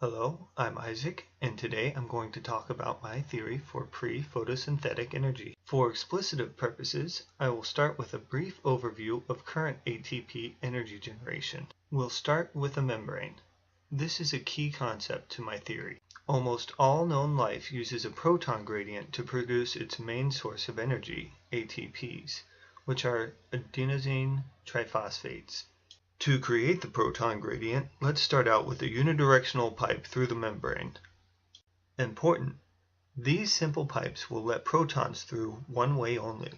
Hello, I'm Isaac, and today I'm going to talk about my theory for pre-photosynthetic energy. For explicative purposes, I will start with a brief overview of current ATP energy generation. We'll start with a membrane. This is a key concept to my theory. Almost all known life uses a proton gradient to produce its main source of energy, ATPs, which are adenosine triphosphates. To create the proton gradient, let's start out with a unidirectional pipe through the membrane. Important: these simple pipes will let protons through one way only.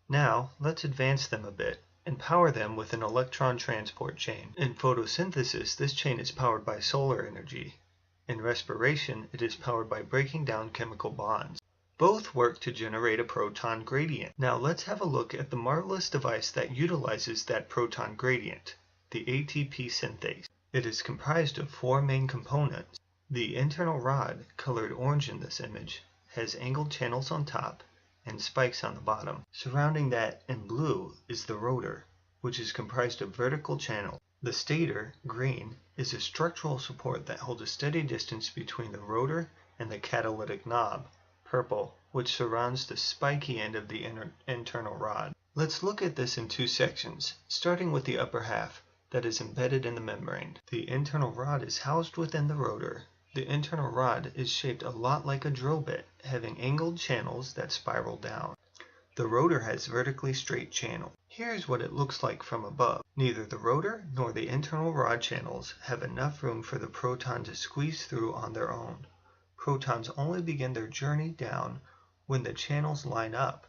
Now, let's advance them a bit and power them with an electron transport chain. In photosynthesis, this chain is powered by solar energy. In respiration, it is powered by breaking down chemical bonds. Both work to generate a proton gradient. Now let's have a look at the marvelous device that utilizes that proton gradient. The ATP synthase. It is comprised of four main components. The internal rod, colored orange in this image, has angled channels on top and spikes on the bottom. Surrounding that in blue is the rotor, which is comprised of vertical channels. The stator, green, is a structural support that holds a steady distance between the rotor and the catalytic knob, purple, which surrounds the spiky end of the internal rod. Let's look at this in two sections, starting with the upper half that is embedded in the membrane. The internal rod is housed within the rotor. The internal rod is shaped a lot like a drill bit, having angled channels that spiral down. The rotor has vertically straight channels. Here's what it looks like from above. Neither the rotor nor the internal rod channels have enough room for the proton to squeeze through on their own. Protons only begin their journey down when the channels line up.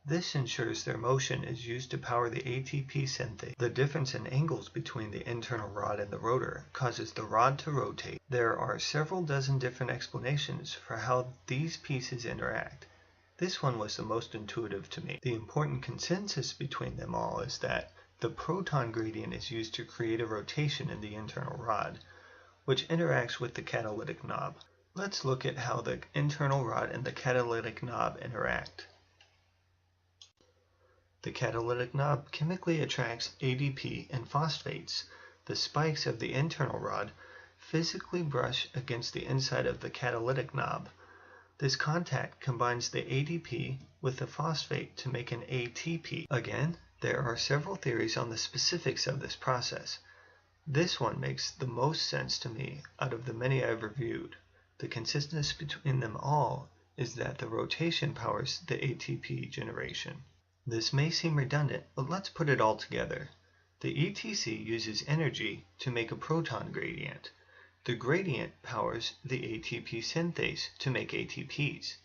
This ensures their motion is used to power the ATP synthase. The difference in angles between the internal rod and the rotor causes the rod to rotate. There are several dozen different explanations for how these pieces interact. This one was the most intuitive to me. The important consensus between them all is that the proton gradient is used to create a rotation in the internal rod, which interacts with the catalytic knob. Let's look at how the internal rod and the catalytic knob interact. The catalytic knob chemically attracts ADP and phosphates. The spikes of the internal rod physically brush against the inside of the catalytic knob. This contact combines the ADP with the phosphate to make an ATP. Again, there are several theories on the specifics of this process. This one makes the most sense to me out of the many I've reviewed. The consistency between them all is that the rotation powers the ATP generation. This may seem redundant, but let's put it all together. The ETC uses energy to make a proton gradient. The gradient powers the ATP synthase to make ATPs.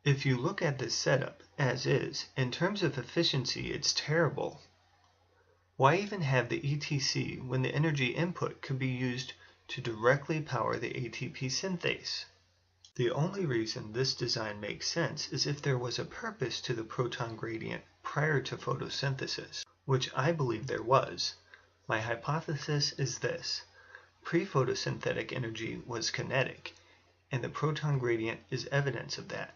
If you look at this setup as is, in terms of efficiency it's terrible. Why even have the ETC when the energy input could be used to directly power the ATP synthase? The only reason this design makes sense is if there was a purpose to the proton gradient prior to photosynthesis, which I believe there was. My hypothesis is this: pre-photosynthetic energy was kinetic, and the proton gradient is evidence of that.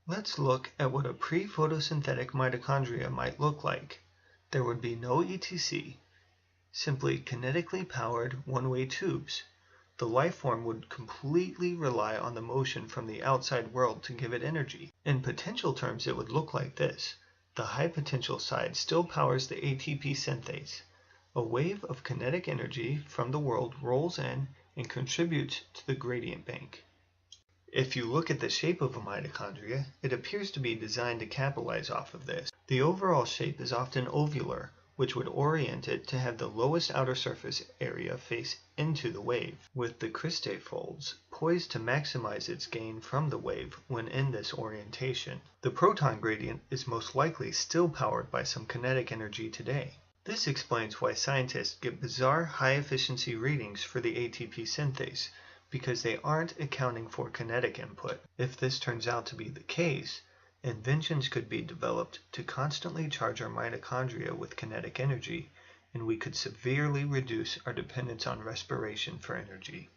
Let's look at what a pre-photosynthetic mitochondria might look like. There would be no ETC, simply kinetically powered one-way tubes. The life form would completely rely on the motion from the outside world to give it energy. In potential terms, it would look like this. The high potential side still powers the ATP synthase. A wave of kinetic energy from the world rolls in and contributes to the gradient bank. If you look at the shape of a mitochondria, it appears to be designed to capitalize off of this. The overall shape is often ovular, which would orient it to have the lowest outer surface area face into the wave, with the cristae folds poised to maximize its gain from the wave when in this orientation. The proton gradient is most likely still powered by some kinetic energy today. This explains why scientists get bizarre high-efficiency readings for the ATP synthase, because they aren't accounting for kinetic input. If this turns out to be the case, inventions could be developed to constantly charge our mitochondria with kinetic energy, and we could severely reduce our dependence on respiration for energy.